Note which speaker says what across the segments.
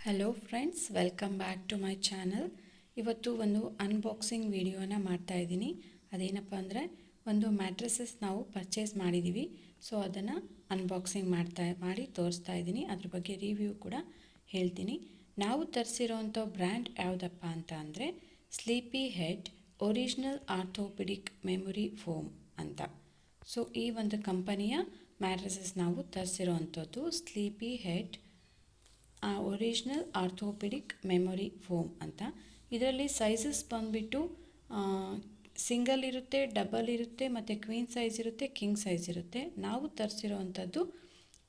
Speaker 1: Hello friends, welcome back to my channel. ಇವತ್ತು ಒಂದು unboxing ವಿಡಿಯೋನ ಮಾಡ್ತಾ ಇದ್ದೀನಿ. ಅದೇನಪ್ಪ ಅಂದರೆ ಒಂದು ಮ್ಯಾಟ್ರಸಸ್ ನಾವು ಪರ್ಚೇಸ್ ಮಾಡಿದ್ದೀವಿ. ಸೊ ಅದನ್ನು ಅನ್ಬಾಕ್ಸಿಂಗ್ ಮಾಡಿ ತೋರಿಸ್ತಾ ಇದ್ದೀನಿ. ಅದ್ರ ಬಗ್ಗೆ ರಿವ್ಯೂ ಕೂಡ ಹೇಳ್ತೀನಿ. ನಾವು ತರಿಸಿರೋವಂಥ ಬ್ರ್ಯಾಂಡ್ ಯಾವುದಪ್ಪ ಅಂತ ಅಂದರೆ sleepy head original orthopaedic memory foam ಅಂತ. ಸೊ ಈ ಒಂದು ಕಂಪನಿಯ ಮ್ಯಾಟ್ರಸಸ್ ನಾವು ತರಿಸಿರೋವಂಥದ್ದು sleepy head original orthopaedic memory foam ಅಂತ. ಇದರಲ್ಲಿ ಸೈಜಸ್ ಬಂದುಬಿಟ್ಟು ಸಿಂಗಲ್ ಇರುತ್ತೆ, ಡಬಲ್ ಇರುತ್ತೆ, ಮತ್ತು ಕ್ವೀನ್ ಸೈಜ್ ಇರುತ್ತೆ, ಕಿಂಗ್ ಸೈಜ್ ಇರುತ್ತೆ. ನಾವು ತರಿಸಿರೋವಂಥದ್ದು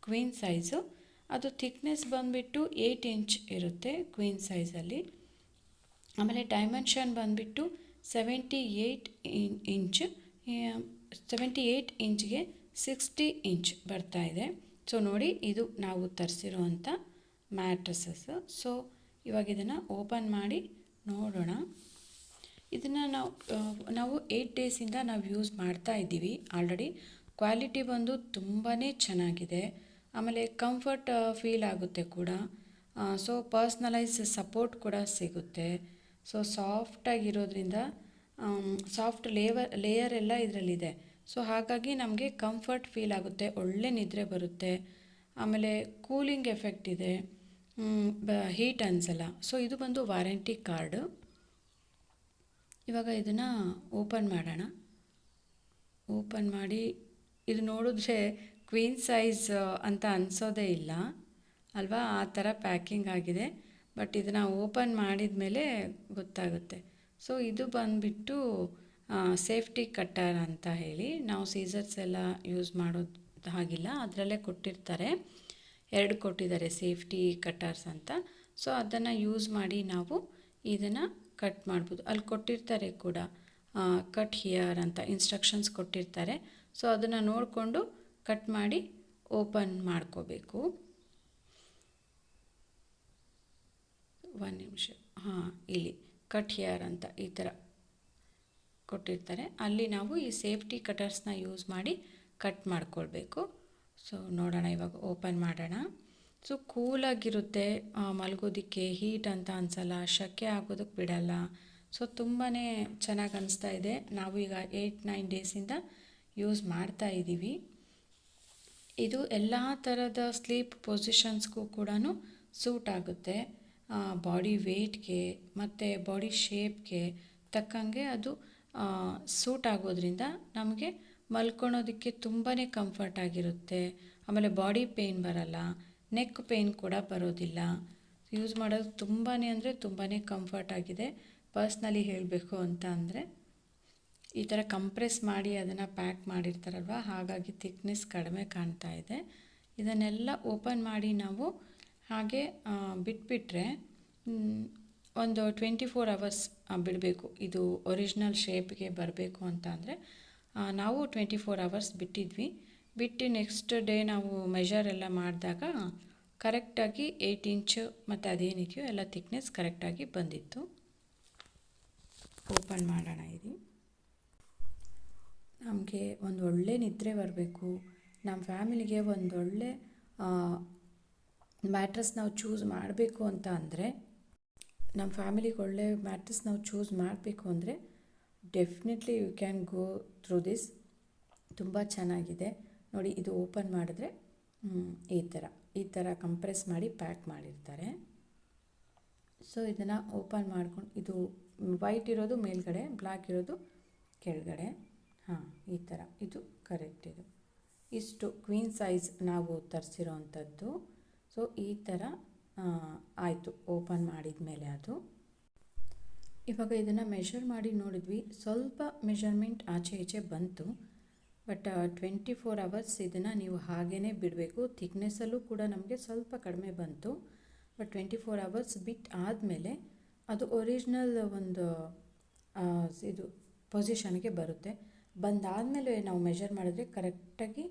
Speaker 1: ಕ್ವೀನ್ ಸೈಜು. ಅದು ಥಿಕ್ನೆಸ್ ಬಂದುಬಿಟ್ಟು 8 ಇಂಚ್ ಇರುತ್ತೆ ಕ್ವೀನ್ ಸೈಜಲ್ಲಿ. ಆಮೇಲೆ ಡೈಮೆನ್ಷನ್ ಬಂದುಬಿಟ್ಟು 78 ಇಂಚ್ಗೆ 60 ಇಂಚ್ ಬರ್ತಾ ಇದೆ. ಸೊ ನೋಡಿ, ಇದು ನಾವು ತರಿಸಿರೋವಂಥ ಮ್ಯಾಟ್ರಸಸ್. ಸೊ ಇವಾಗ ಇದನ್ನು ಓಪನ್ ಮಾಡಿ ನೋಡೋಣ. ಇದನ್ನು ನಾವು 8 ಡೇಸಿಂದ ನಾವು ಯೂಸ್ ಮಾಡ್ತಾ ಇದ್ದೀವಿ ಆಲ್ರೆಡಿ. ಕ್ವಾಲಿಟಿ ಬಂದು ತುಂಬಾ ಚೆನ್ನಾಗಿದೆ. ಆಮೇಲೆ ಕಂಫರ್ಟ್ ಫೀಲ್ ಆಗುತ್ತೆ ಕೂಡ. ಸೊ ಪರ್ಸ್ನಲೈಸ್ ಸಪೋರ್ಟ್ ಕೂಡ ಸಿಗುತ್ತೆ. ಸೊ ಸಾಫ್ಟಾಗಿರೋದ್ರಿಂದ ಸಾಫ್ಟ್ ಲೇಯರ್ ಎಲ್ಲ ಇದರಲ್ಲಿದೆ. ಸೊ ಹಾಗಾಗಿ ನಮಗೆ ಕಂಫರ್ಟ್ ಫೀಲ್ ಆಗುತ್ತೆ, ಒಳ್ಳೆ ನಿದ್ರೆ ಬರುತ್ತೆ. ಆಮೇಲೆ ಕೂಲಿಂಗ್ ಎಫೆಕ್ಟ್ ಇದೆ, ಹೀಟ್ ಅನಿಸಲ್ಲ. ಸೊ ಇದು ಬಂದು ವಾರಂಟಿ ಕಾರ್ಡು. ಇವಾಗ ಇದನ್ನು ಓಪನ್ ಮಾಡೋಣ. ಓಪನ್ ಮಾಡಿ ಇದು ನೋಡಿದ್ರೆ ಕ್ವೀನ್ ಸೈಜ್ ಅಂತ ಅನಿಸೋದೇ ಇಲ್ಲ ಅಲ್ವಾ, ಆ ಥರ ಪ್ಯಾಕಿಂಗ್ ಆಗಿದೆ. ಬಟ್ ಇದನ್ನು ಓಪನ್ ಮಾಡಿದ ಮೇಲೆ ಗೊತ್ತಾಗುತ್ತೆ. ಸೊ ಇದು ಬಂದುಬಿಟ್ಟು ಸೇಫ್ಟಿ ಕಟ್ಟರ್ ಅಂತ ಹೇಳಿ, ನಾವು ಸೀಸರ್ಸ್ ಎಲ್ಲ ಯೂಸ್ ಮಾಡೋದು ಹಾಗಿಲ್ಲ, ಅದರಲ್ಲೇ ಕೊಟ್ಟಿರ್ತಾರೆ. 2 ಕೊಟ್ಟಿದ್ದಾರೆ ಸೇಫ್ಟಿ ಕಟ್ಟರ್ಸ್ ಅಂತ. ಸೊ ಅದನ್ನು ಯೂಸ್ ಮಾಡಿ ನಾವು ಇದನ್ನು ಕಟ್ ಮಾಡ್ಬೋದು. ಅಲ್ಲಿ ಕೊಟ್ಟಿರ್ತಾರೆ ಕೂಡ, ಕಟ್ ಹಿಯರ್ ಅಂತ ಇನ್ಸ್ಟ್ರಕ್ಷನ್ಸ್ ಕೊಟ್ಟಿರ್ತಾರೆ. ಸೊ ಅದನ್ನು ನೋಡಿಕೊಂಡು ಕಟ್ ಮಾಡಿ ಓಪನ್ ಮಾಡ್ಕೋಬೇಕು. ಒಂದು ನಿಮಿಷ. ಇಲ್ಲಿ ಕಟ್ ಹಿಯರ್ ಅಂತ ಈ ಥರ ಕೊಟ್ಟಿರ್ತಾರೆ. ಅಲ್ಲಿ ನಾವು ಈ ಸೇಫ್ಟಿ ಕಟರ್ಸ್ನ ಯೂಸ್ ಮಾಡಿ ಕಟ್ ಮಾಡ್ಕೊಳ್ಬೇಕು. ಸೊ ನೋಡೋಣ, ಇವಾಗ ಓಪನ್ ಮಾಡೋಣ. ಸೊ ಕೂಲಾಗಿರುತ್ತೆ, ಮಲಗೋದಕ್ಕೆ ಹೀಟ್ ಅಂತ ಅನಿಸಲ್ಲ, ಶೆಕೆ ಆಗೋದಕ್ಕೆ ಬಿಡಲ್ಲ. ಸೊ ತುಂಬಾ ಚೆನ್ನಾಗಿ ಅನಿಸ್ತಾ ಇದೆ. ನಾವು ಈಗ 8-9 ಡೇಸಿಂದ ಯೂಸ್ ಮಾಡ್ತಾ ಇದ್ದೀವಿ. ಇದು ಎಲ್ಲ ಥರದ ಸ್ಲೀಪ್ ಪೊಸಿಷನ್ಸ್ಗೂ ಕೂಡ ಸೂಟ್ ಆಗುತ್ತೆ. ಬಾಡಿ ವೇಟ್ಗೆ ಮತ್ತು ಬಾಡಿ ಶೇಪ್ಗೆ ತಕ್ಕಂಗೆ ಅದು ಸೂಟ್ ಆಗೋದ್ರಿಂದ ನಮಗೆ ಮಲ್ಕೊಳೋದಕ್ಕೆ ತುಂಬಾ ಕಂಫರ್ಟ್ ಆಗಿರುತ್ತೆ. ಆಮೇಲೆ ಬಾಡಿ ಪೇಯ್ನ್ ಬರಲ್ಲ, ನೆಕ್ ಪೇಯ್ನ್ ಕೂಡ ಬರೋದಿಲ್ಲ. ಯೂಸ್ ಮಾಡೋದು ತುಂಬಾ ಅಂದರೆ ತುಂಬಾ ಕಂಫರ್ಟ್ ಆಗಿದೆ. ಪರ್ಸ್ನಲಿ ಹೇಳಬೇಕು ಅಂತ ಅಂದರೆ ಈ ಥರ ಕಂಪ್ರೆಸ್ ಮಾಡಿ ಅದನ್ನು ಪ್ಯಾಕ್ ಮಾಡಿರ್ತಾರಲ್ವ, ಹಾಗಾಗಿ ಥಿಕ್ನೆಸ್ ಕಡಿಮೆ ಕಾಣ್ತಾ ಇದೆ. ಇದನ್ನೆಲ್ಲ ಓಪನ್ ಮಾಡಿ ನಾವು ಹಾಗೆ ಬಿಟ್ಬಿಟ್ರೆ ಒಂದು 24 ಅವರ್ಸ್ ಬಿಡಬೇಕು. ಇದು ಒರಿಜಿನಲ್ ಶೇಪ್ಗೆ ಬರಬೇಕು ಅಂತ ಅಂದರೆ ನಾವು 24 ಅವರ್ಸ್ ಬಿಟ್ಟಿದ್ವಿ. ಬಿಟ್ಟು ನೆಕ್ಸ್ಟ್ ಡೇ ನಾವು ಮೆಷರ್ ಎಲ್ಲ ಮಾಡಿದಾಗ ಕರೆಕ್ಟಾಗಿ 8 ಇಂಚು ಮತ್ತು ಅದೇನಿದೆಯೋ ಎಲ್ಲ ಥಿಕ್ನೆಸ್ ಕರೆಕ್ಟಾಗಿ ಬಂದಿತ್ತು. ಓಪನ್ ಮಾಡೋಣ. ಇದು ನಮಗೆ ಒಂದು ಒಳ್ಳೆ ನಿದ್ರೆ ಬರಬೇಕು, ನಮ್ಮ ಫ್ಯಾಮಿಲಿಗೆ ಒಂದೊಳ್ಳೆ ಮ್ಯಾಟ್ರಸ್ ನಾವು ಚೂಸ್ ಮಾಡಬೇಕು ಅಂತ ಅಂದರೆ, ನಮ್ಮ ಫ್ಯಾಮಿಲಿಗೆ ಒಳ್ಳೆ ಮ್ಯಾಟ್ರಸ್ ನಾವು ಚೂಸ್ ಮಾಡಬೇಕು ಅಂದರೆ definitely you can go through this. ತುಂಬ ಚೆನ್ನಾಗಿದೆ ನೋಡಿ. ಇದು ಓಪನ್ ಮಾಡಿದ್ರೆ ಈ ಥರ ಕಂಪ್ರೆಸ್ ಮಾಡಿ ಪ್ಯಾಕ್ ಮಾಡಿರ್ತಾರೆ. ಸೊ ಇದನ್ನು ಓಪನ್ ಮಾಡ್ಕೊಂಡು, ಇದು ವೈಟ್ ಇರೋದು ಮೇಲ್ಗಡೆ, ಬ್ಲ್ಯಾಕ್ ಇರೋದು ಕೆಳಗಡೆ. ಈ ಥರ ಇದು ಕರೆಕ್ಟ್. ಇದು ಇಷ್ಟು ಕ್ವೀನ್ ಸೈಜ್ ನಾವು ತರಿಸಿರೋವಂಥದ್ದು. ಸೊ ಈ ಥರ ಆಯಿತು ಓಪನ್ ಮಾಡಿದ ಮೇಲೆ. ಅದು ಇವಾಗ ಇದನ್ನು ಮೆಷರ್ ಮಾಡಿ ನೋಡಿದ್ವಿ, ಸ್ವಲ್ಪ ಮೆಷರ್ಮೆಂಟ್ ಆಚೆ ಈಚೆ ಬಂತು. ಬಟ್ 24 ಅವರ್ಸ್ ಇದನ್ನು ನೀವು ಹಾಗೇ ಬಿಡಬೇಕು. ಥಿಕ್ನೆಸ್ಸಲ್ಲೂ ಕೂಡ ನಮಗೆ ಸ್ವಲ್ಪ ಕಡಿಮೆ ಬಂತು. ಬಟ್ 24 ಅವರ್ಸ್ ಬಿಟ್ಟು ಆದಮೇಲೆ ಅದು ಒರಿಜಿನಲ್ ಒಂದು ಇದು ಪೊಸಿಷನ್ಗೆ ಬರುತ್ತೆ. ಬಂದಾದಮೇಲೆ ನಾವು ಮೆಷರ್ ಮಾಡಿದ್ರೆ ಕರೆಕ್ಟಾಗಿ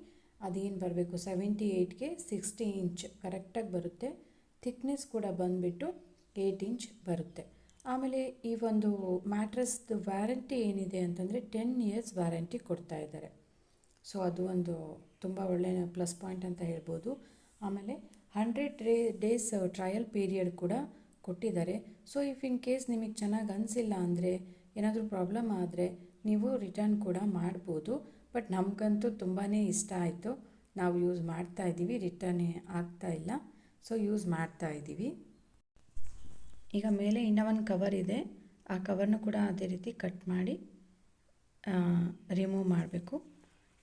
Speaker 1: ಅದೇನು ಬರಬೇಕು, 78ಗೆ 60 ಇಂಚ್ ಕರೆಕ್ಟಾಗಿ ಬರುತ್ತೆ. ಥಿಕ್ನೆಸ್ ಕೂಡ ಬಂದುಬಿಟ್ಟು 8 ಇಂಚ್ ಬರುತ್ತೆ. ಆಮೇಲೆ ಈ ಒಂದು ಮ್ಯಾಟ್ರಸ್ದು ವ್ಯಾರಂಟಿ ಏನಿದೆ ಅಂತಂದರೆ 10 ಇಯರ್ಸ್ ವ್ಯಾರಂಟಿ ಕೊಡ್ತಾ ಇದ್ದಾರೆ. ಸೊ ಅದು ಒಂದು ತುಂಬ ಒಳ್ಳೆಯ ಪ್ಲಸ್ ಪಾಯಿಂಟ್ ಅಂತ ಹೇಳ್ಬೋದು. ಆಮೇಲೆ 100 ಡೇಸ್ ಟ್ರಯಲ್ ಪೀರಿಯಡ್ ಕೂಡ ಕೊಟ್ಟಿದ್ದಾರೆ. ಸೊ ಇಫ್ ಇನ್ ಕೇಸ್ ನಿಮಗೆ ಚೆನ್ನಾಗಿ ಅನಿಸಿಲ್ಲ ಅಂದರೆ, ಏನಾದರೂ ಪ್ರಾಬ್ಲಮ್ ಆದರೆ ನೀವು ರಿಟರ್ನ್ ಕೂಡ ಮಾಡ್ಬೋದು. ಬಟ್ ನಮಗಂತೂ ತುಂಬಾ ಇಷ್ಟ ಆಯಿತು. ನಾವು ಯೂಸ್ ಮಾಡ್ತಾ ಇದ್ದೀವಿ, ರಿಟರ್ನ್ ಆಗ್ತಾ ಇಲ್ಲ. ಸೊ ಯೂಸ್ ಮಾಡ್ತಾ ಇದ್ದೀವಿ. ಈಗ ಮೇಲೆ ಇನ್ನೂ ಒಂದು ಕವರ್ ಇದೆ, ಆ ಕವರ್ನ ಕೂಡ ಅದೇ ರೀತಿ ಕಟ್ ಮಾಡಿ ರಿಮೂವ್ ಮಾಡಬೇಕು.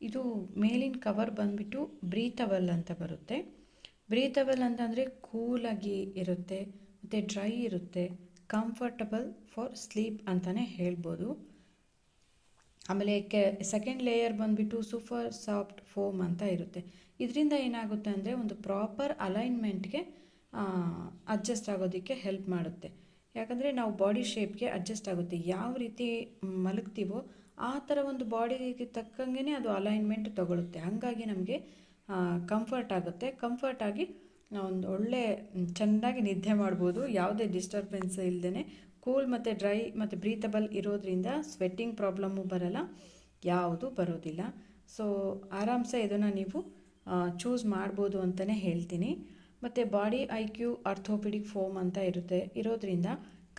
Speaker 1: ಇದು ಮೇಲಿನ ಕವರ್ ಬಂದುಬಿಟ್ಟು ಬ್ರೀತಬಲ್ ಅಂತ ಬರುತ್ತೆ. ಬ್ರೀತಬಲ್ ಅಂತಂದರೆ ಕೂಲಾಗಿ ಇರುತ್ತೆ ಮತ್ತು ಡ್ರೈ ಇರುತ್ತೆ, ಕಂಫರ್ಟಬಲ್ ಫಾರ್ ಸ್ಲೀಪ್ ಅಂತಲೇ ಹೇಳ್ಬೋದು. ಆಮೇಲೆ ಸೆಕೆಂಡ್ ಲೇಯರ್ ಬಂದುಬಿಟ್ಟು ಸೂಪರ್ ಸಾಫ್ಟ್ ಫೋಮ್ ಅಂತ ಇರುತ್ತೆ. ಇದರಿಂದ ಏನಾಗುತ್ತೆ ಅಂದರೆ ಒಂದು ಪ್ರಾಪರ್ ಅಲೈನ್ಮೆಂಟ್ಗೆ ಅಡ್ಜಸ್ಟ್ ಆಗೋದಕ್ಕೆ ಹೆಲ್ಪ್ ಮಾಡುತ್ತೆ. ಯಾಕಂದರೆ ನಾವು ಬಾಡಿ ಶೇಪ್ಗೆ ಅಡ್ಜಸ್ಟ್ ಆಗುತ್ತೆ, ಯಾವ ರೀತಿ ಮಲಗ್ತೀವೋ ಆ ಥರ ಒಂದು ಬಾಡಿಗೆ ತಕ್ಕಂಗೆ ಅದು ಅಲೈನ್ಮೆಂಟ್ ತೊಗೊಳುತ್ತೆ. ಹಾಗಾಗಿ ನಮಗೆ ಕಂಫರ್ಟ್ ಆಗುತ್ತೆ. ಕಂಫರ್ಟಾಗಿ ಒಂದು ಒಳ್ಳೆ ಚೆನ್ನಾಗಿ ನಿದ್ದೆ ಮಾಡ್ಬೋದು, ಯಾವುದೇ ಡಿಸ್ಟರ್ಬೆನ್ಸ್ ಇಲ್ಲದೇ. ಕೂಲ್ ಮತ್ತು ಡ್ರೈ ಮತ್ತು ಬ್ರೀತಬಲ್ ಇರೋದ್ರಿಂದ ಸ್ವೆಟ್ಟಿಂಗ್ ಪ್ರಾಬ್ಲಮ್ಮು ಬರಲ್ಲ, ಯಾವುದೂ ಬರೋದಿಲ್ಲ. ಸೊ ಆರಾಮ್ಸೆ ಇದನ್ನು ನೀವು ಚೂಸ್ ಮಾಡ್ಬೋದು ಅಂತಲೇ ಹೇಳ್ತೀನಿ. ಮತ್ತು ಬಾಡಿ IQ ಆರ್ಥೋಪೆಡಿಕ್ ಫೋಮ್ ಅಂತ ಇರೋದ್ರಿಂದ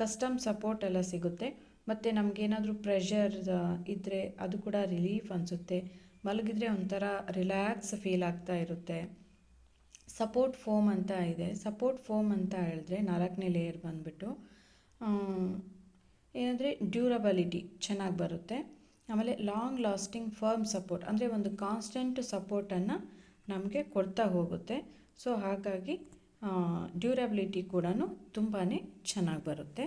Speaker 1: ಕಸ್ಟಮ್ ಸಪೋರ್ಟ್ ಎಲ್ಲ ಸಿಗುತ್ತೆ. ಮತ್ತು ನಮಗೇನಾದರೂ ಪ್ರೆಷರ್ ಇದ್ದರೆ ಅದು ಕೂಡ ರಿಲೀಫ್ ಅನಿಸುತ್ತೆ. ಮಲಗಿದ್ರೆ ಒಂಥರ ರಿಲ್ಯಾಕ್ಸ್ ಫೀಲ್ ಆಗ್ತಾ ಇರುತ್ತೆ. ಸಪೋರ್ಟ್ ಫೋಮ್ ಅಂತ ಇದೆ. ಸಪೋರ್ಟ್ ಫೋಮ್ ಅಂತ ಹೇಳಿದ್ರೆ 4ನೇ ಲೇಯರ್ ಬಂದುಬಿಟ್ಟು ಏನಂದರೆ ಡ್ಯೂರಬಿಲಿಟಿ ಚೆನ್ನಾಗಿ ಬರುತ್ತೆ. ಆಮೇಲೆ ಲಾಂಗ್ ಲಾಸ್ಟಿಂಗ್ ಫರ್ಮ್ ಸಪೋರ್ಟ್ ಅಂದರೆ ಒಂದು ಕಾನ್ಸ್ಟೆಂಟ್ ಸಪೋರ್ಟನ್ನು ನಮಗೆ ಕೊಡ್ತಾ ಹೋಗುತ್ತೆ. ಸೊ ಹಾಗಾಗಿ ಡ್ಯೂರಬಿಲಿಟಿ ಕೂಡ ತುಂಬಾ ಚೆನ್ನಾಗಿ ಬರುತ್ತೆ.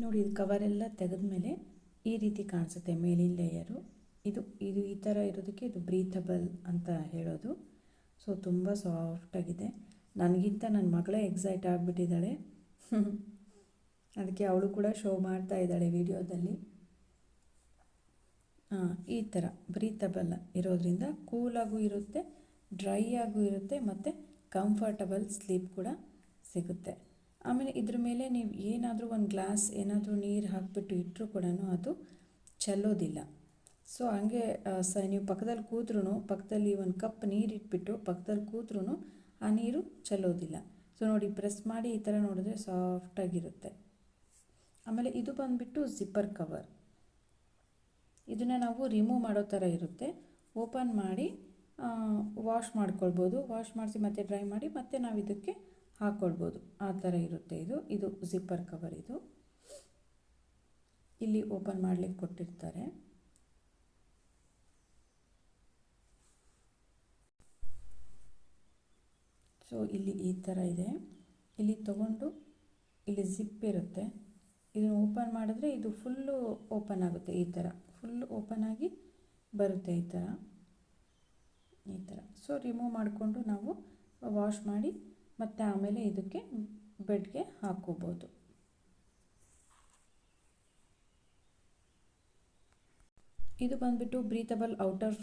Speaker 1: ನೋಡಿ, ಇದು ಕವರೆಲ್ಲ ತೆಗೆದ್ಮೇಲೆ ಈ ರೀತಿ ಕಾಣಿಸುತ್ತೆ ಮೇಲಿನ ಲೇಯರು. ಇದು ಈ ಥರ ಇರೋದಕ್ಕೆ ಇದು ಬ್ರೀತಬಲ್ ಅಂತ ಹೇಳೋದು. ಸೊ ತುಂಬ ಸಾಫ್ಟಾಗಿದೆ. ನನಗಿಂತ ನನ್ನ ಮಗಳೇ ಎಕ್ಸೈಟ್ ಆಗಿಬಿಟ್ಟಿದ್ದಾಳೆ. ಅದಕ್ಕೆ ಅವಳು ಕೂಡ ಶೋ ಮಾಡ್ತಾ ಇದ್ದಾಳೆ ವಿಡಿಯೋದಲ್ಲಿ. ಈ ಥರ ಬ್ರೀತಬಲ್ ಇರೋದ್ರಿಂದ ಕೂಲಾಗೂ ಇರುತ್ತೆ, ಡ್ರೈ ಆಗೂ ಇರುತ್ತೆ ಮತ್ತು ಕಂಫರ್ಟಬಲ್ ಸ್ಲೀಪ್ ಕೂಡ ಸಿಗುತ್ತೆ. ಆಮೇಲೆ ಇದ್ರ ಮೇಲೆ ನೀವು ಏನಾದರೂ ಒಂದು ಗ್ಲಾಸ್ ಏನಾದರೂ ನೀರು ಹಾಕಿಬಿಟ್ಟು ಇಟ್ಟರೂ ಕೂಡ ಅದು ಚೆಲ್ಲೋದಿಲ್ಲ. ಸೊ ಹಂಗೆ ನೀವು ಪಕ್ಕದಲ್ಲಿ ಕೂತ್ರೂ, ಪಕ್ಕದಲ್ಲಿ ಒಂದು ಕಪ್ ನೀರು ಇಟ್ಬಿಟ್ಟು ಪಕ್ಕದಲ್ಲಿ ಕೂತ್ರೂ ಆ ನೀರು ಚೆಲ್ಲೋದಿಲ್ಲ. ಸೊ ನೋಡಿ, ಪ್ರೆಸ್ ಮಾಡಿ ಈ ಥರ ನೋಡಿದ್ರೆ ಸಾಫ್ಟಾಗಿರುತ್ತೆ. ಆಮೇಲೆ ಇದು ಬಂದುಬಿಟ್ಟು ಜಿಪ್ಪರ್ ಕವರ್. ಇದನ್ನು ನಾವು ರಿಮೂವ್ ಮಾಡೋ ಥರ ಇರುತ್ತೆ. ಓಪನ್ ಮಾಡಿ ವಾಶ್ ಮಾಡ್ಕೊಳ್ಬೋದು. ವಾಶ್ ಮಾಡಿಸಿ ಮತ್ತೆ ಡ್ರೈ ಮಾಡಿ ಮತ್ತೆ ನಾವು ಇದಕ್ಕೆ ಹಾಕ್ಕೊಳ್ಬೋದು. ಆ ಥರ ಇರುತ್ತೆ. ಇದು ಜಿಪ್ಪರ್ ಕವರ್. ಇದು ಇಲ್ಲಿ ಓಪನ್ ಮಾಡಲಿಕ್ಕೆ ಕೊಟ್ಟಿರ್ತಾರೆ. ಸೊ ಇಲ್ಲಿ ಈ ಥರ ಇದೆ. ಇಲ್ಲಿ ತಗೊಂಡು ಇಲ್ಲಿ ಜಿಪ್ ಇರುತ್ತೆ. ಇದನ್ನು ಓಪನ್ ಮಾಡಿದ್ರೆ ಇದು ಫುಲ್ಲು ಓಪನ್ ಆಗುತ್ತೆ. ಈ ಥರ ಫುಲ್ಲು ಓಪನ್ ಆಗಿ ಬರುತ್ತೆ ಈ ಥರ. ಸೊ ರಿಮೂವ್ ಮಾಡಿಕೊಂಡು ನಾವು ವಾಶ್ ಮಾಡಿ ಮತ್ತು ಆಮೇಲೆ ಇದಕ್ಕೆ ಬೆಡ್ಗೆ ಹಾಕ್ಕೋಬೋದು. ಇದು ಬಂದುಬಿಟ್ಟು ಬ್ರೀತಬಲ್ ಔಟರ್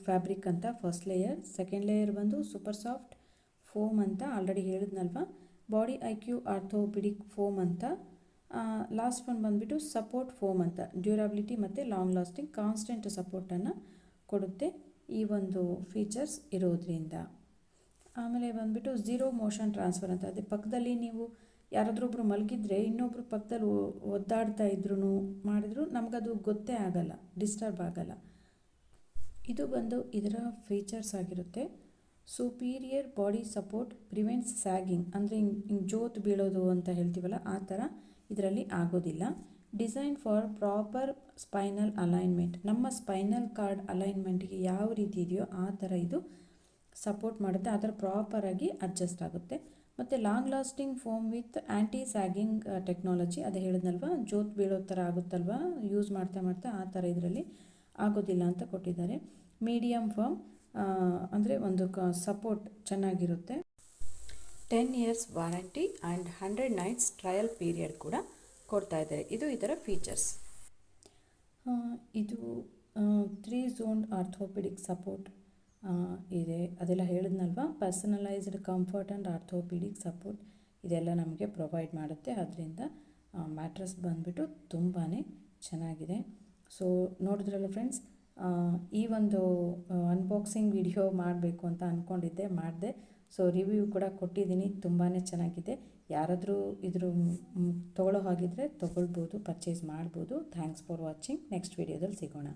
Speaker 1: ಫ್ಯಾಬ್ರಿಕ್ ಅಂತ ಫಸ್ಟ್ ಲೇಯರ್. ಸೆಕೆಂಡ್ ಲೇಯರ್ ಬಂದು ಸೂಪರ್ ಸಾಫ್ಟ್ ಫೋಮ್ ಅಂತ ಆಲ್ರೆಡಿ ಹೇಳಿದ್ನಲ್ವ. ಬಾಡಿ IQ ಆರ್ಥೋಪೆಡಿಕ್ ಫೋಮ್ ಅಂತ. ಲಾಸ್ಟ್ ಒನ್ ಬಂದುಬಿಟ್ಟು ಸಪೋರ್ಟ್ ಫೋಮ್ ಅಂತ. ಡ್ಯೂರಬಿಲಿಟಿ ಮತ್ತು ಲಾಂಗ್ ಲಾಸ್ಟಿಂಗ್ ಕಾನ್ಸ್ಟೆಂಟ್ ಸಪೋರ್ಟನ್ನು ಕೊಡುತ್ತೆ ಈ ಒಂದು ಫೀಚರ್ಸ್ ಇರೋದ್ರಿಂದ. ಆಮೇಲೆ ಬಂದುಬಿಟ್ಟು ಝೀರೋ ಮೋಷನ್ ಟ್ರಾನ್ಸ್ಫರ್ ಅಂತ. ಅದೇ ಪಕ್ಕದಲ್ಲಿ ನೀವು ಯಾರಾದ್ರೊಬ್ರು ಮಲಗಿದ್ರೆ ಇನ್ನೊಬ್ರು ಪಕ್ಕದಲ್ಲಿ ಒದ್ದಾಡ್ತಾ ಇದ್ರೂ ಮಾಡಿದ್ರು ನಮಗದು ಗೊತ್ತೇ ಆಗಲ್ಲ, ಡಿಸ್ಟರ್ಬ್ ಆಗಲ್ಲ. ಇದು ಬಂದು ಇದರ ಫೀಚರ್ಸ್ ಆಗಿರುತ್ತೆ. Superior body support prevents sagging, ಅಂದರೆ ಹಿಂಗೆ ಜೋತ್ ಬೀಳೋದು ಅಂತ ಹೇಳ್ತೀವಲ್ಲ ಆ ಥರ ಇದರಲ್ಲಿ ಆಗೋದಿಲ್ಲ. Design for proper spinal alignment, ನಮ್ಮ ಸ್ಪೈನಲ್ ಕಾರ್ಡ್ ಅಲೈನ್ಮೆಂಟ್ಗೆ ಯಾವ ರೀತಿ ಇದೆಯೋ ಆ ಥರ ಇದು ಸಪೋರ್ಟ್ ಮಾಡುತ್ತೆ. ಆ ಥರ ಪ್ರಾಪರಾಗಿ ಅಡ್ಜಸ್ಟ್ ಆಗುತ್ತೆ. ಮತ್ತು long lasting foam with anti sagging technology. ಅದೇ ಹೇಳಿದ್ನಲ್ವ, ಜೋತ್ ಬೀಳೋ ಥರ ಆಗುತ್ತಲ್ವ ಯೂಸ್ ಮಾಡ್ತಾ ಆ ಥರ ಇದರಲ್ಲಿ ಆಗೋದಿಲ್ಲ ಅಂತ ಕೊಟ್ಟಿದ್ದಾರೆ. ಮೀಡಿಯಮ್ ಫರ್ಮ್ ಅಂದರೆ ಒಂದು ಸಪೋರ್ಟ್ ಚೆನ್ನಾಗಿರುತ್ತೆ. 10 years warranty and 100 nights trial period ಕೂಡ ಕೊಡ್ತಾ ಇದ್ದಾರೆ. ಇದು ಇದರ ಫೀಚರ್ಸ್. ಇದು 3 zone ಆರ್ಥೋಪೆಡಿಕ್ ಸಪೋರ್ಟ್ ಇದೆ. ಅದೆಲ್ಲ ಹೇಳಿದ್ನಲ್ವ, personalised comfort and orthopaedic support ಇದೆಲ್ಲ ನಮಗೆ ಪ್ರೊವೈಡ್ ಮಾಡುತ್ತೆ. ಅದರಿಂದ ಮ್ಯಾಟ್ರಸ್ ಬಂದುಬಿಟ್ಟು ತುಂಬಾ ಚೆನ್ನಾಗಿದೆ. ಸೊ ನೋಡಿದ್ರಲ್ಲ ಫ್ರೆಂಡ್ಸ್, ಈ ಒಂದು ಅನ್ಬಾಕ್ಸಿಂಗ್ ವಿಡಿಯೋ ಮಾಡಬೇಕು ಅಂತ ಅಂದ್ಕೊಂಡಿದ್ದೆ, ಮಾಡಿದೆ. ಸೊ ರಿವ್ಯೂ ಕೂಡ ಕೊಟ್ಟಿದ್ದೀನಿ, ತುಂಬಾ ಚೆನ್ನಾಗಿದೆ. ಯಾರಾದರೂ ತೊಗೊಳ್ಳೋ ಹಾಗಿದ್ದರೆ ತೊಗೊಳ್ಬೋದು, ಪರ್ಚೇಸ್ ಮಾಡ್ಬೋದು. Thanks for watching. ನೆಕ್ಸ್ಟ್ ವೀಡಿಯೋದಲ್ಲಿ ಸಿಗೋಣ.